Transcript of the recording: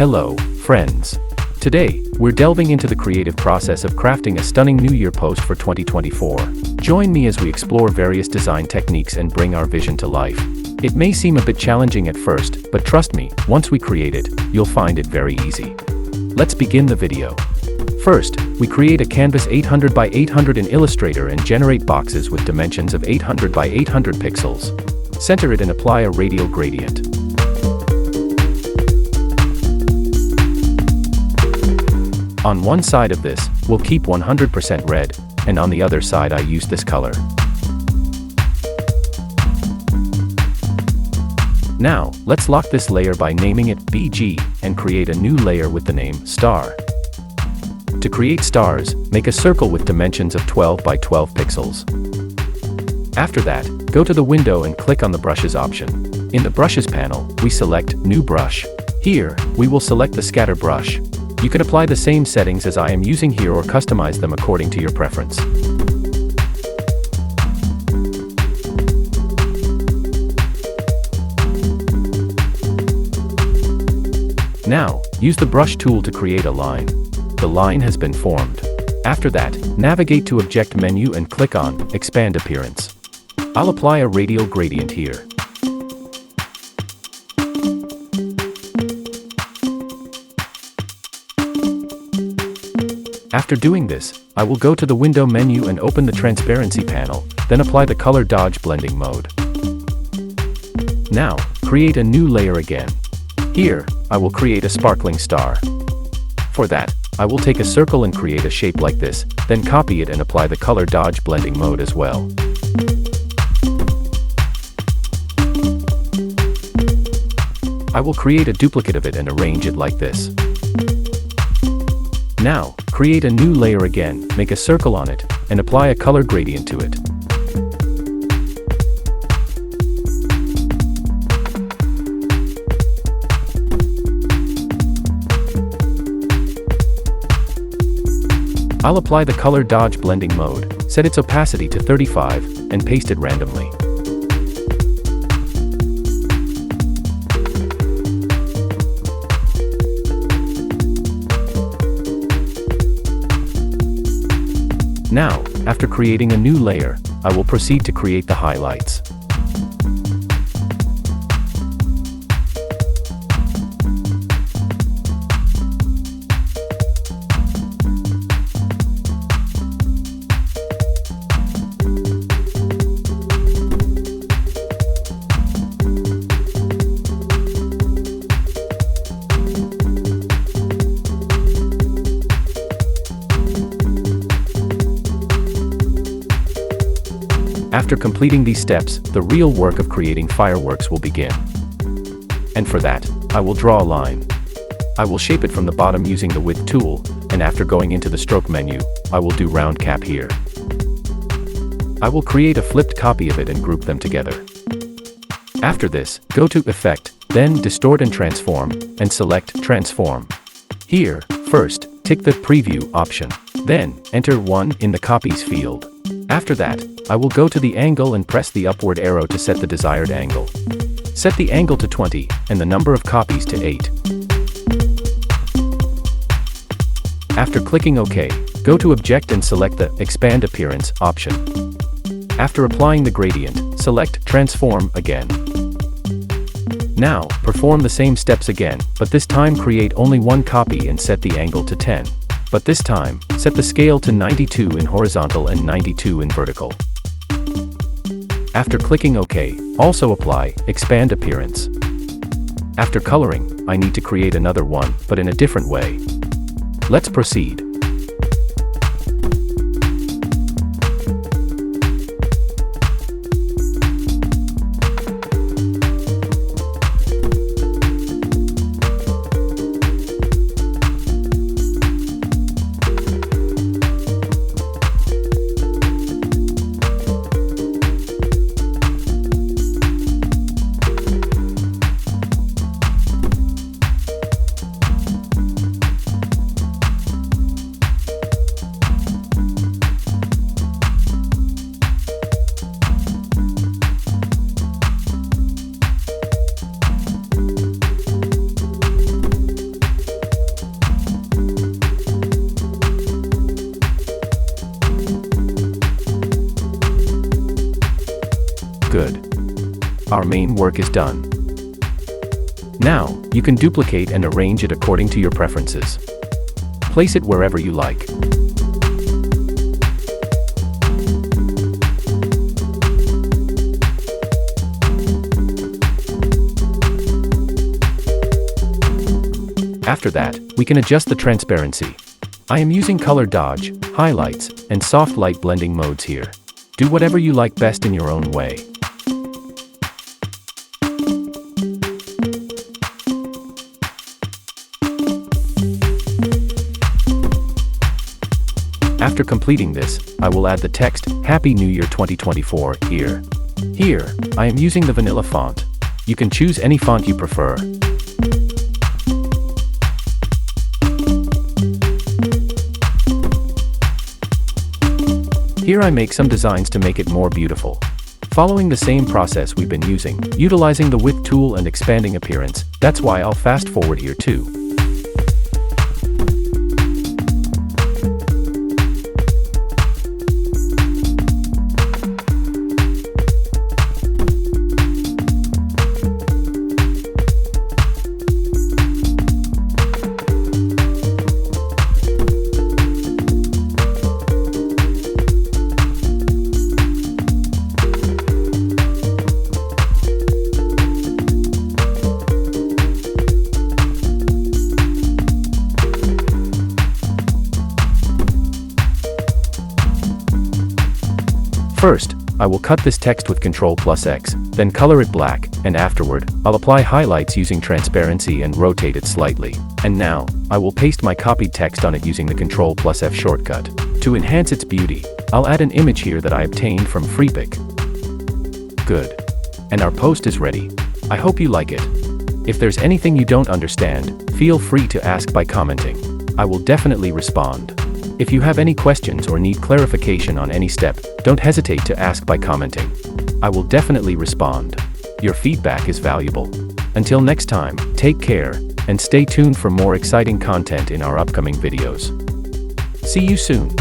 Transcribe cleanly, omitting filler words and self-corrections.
Hello, friends. Today, we're delving into the creative process of crafting a stunning New Year post for 2024. Join me as we explore various design techniques and bring our vision to life. It may seem a bit challenging at first, but trust me, once we create it, you'll find it very easy. Let's begin the video. First, we create a canvas 800 by 800 in Illustrator and generate boxes with dimensions of 800 by 800 pixels. Center it and apply a radial gradient. On one side of this, we'll keep 100% red, and on the other side I use this color. Now, let's lock this layer by naming it BG, and create a new layer with the name Star. To create stars, make a circle with dimensions of 12 by 12 pixels. After that, go to the window and click on the Brushes option. In the Brushes panel, we select New Brush. Here, we will select the Scatter brush. You can apply the same settings as I am using here or customize them according to your preference. Now, use the brush tool to create a line. The line has been formed. After that, navigate to Object menu and click on Expand Appearance. I'll apply a radial gradient here. After doing this, I will go to the Window menu and open the Transparency panel, then apply the Color Dodge Blending mode. Now, create a new layer again. Here, I will create a sparkling star. For that, I will take a circle and create a shape like this, then copy it and apply the Color Dodge Blending mode as well. I will create a duplicate of it and arrange it like this. Now, create a new layer again, make a circle on it, and apply a color gradient to it. I'll apply the Color Dodge Blending mode, set its opacity to 35, and paste it randomly. Now, after creating a new layer, I will proceed to create the highlights. After completing these steps, the real work of creating fireworks will begin. And for that, I will draw a line. I will shape it from the bottom using the Width tool, and after going into the Stroke menu, I will do Round Cap here. I will create a flipped copy of it and group them together. After this, go to Effect, then Distort and Transform, and select Transform. Here, first, tick the Preview option. Then, enter 1 in the Copies field. After that, I will go to the angle and press the upward arrow to set the desired angle. Set the angle to 20, and the number of copies to 8. After clicking OK, go to Object and select the Expand Appearance option. After applying the gradient, select Transform again. Now, perform the same steps again, but this time create only one copy and set the angle to 10. But this time, set the scale to 92 in horizontal and 92 in vertical. After clicking OK, also apply Expand Appearance. After coloring, I need to create another one, but in a different way. Let's proceed. Our main work is done. Now, you can duplicate and arrange it according to your preferences. Place it wherever you like. After that, we can adjust the transparency. I am using color dodge, highlights, and soft light blending modes here. Do whatever you like best in your own way. After completing this, I will add the text, Happy New Year 2024, here. Here, I am using the vanilla font. You can choose any font you prefer. Here I make some designs to make it more beautiful. Following the same process we've been using, utilizing the width tool and expanding appearance, that's why I'll fast forward here too. First, I will cut this text with Ctrl+X, then color it black, and afterward, I'll apply highlights using transparency and rotate it slightly. And now, I will paste my copied text on it using the Ctrl+F shortcut. To enhance its beauty, I'll add an image here that I obtained from Freepik. Good. And our post is ready. I hope you like it. If there's anything you don't understand, feel free to ask by commenting. I will definitely respond. If you have any questions or need clarification on any step, don't hesitate to ask by commenting. I will definitely respond. Your feedback is valuable. Until next time, take care, and stay tuned for more exciting content in our upcoming videos. See you soon.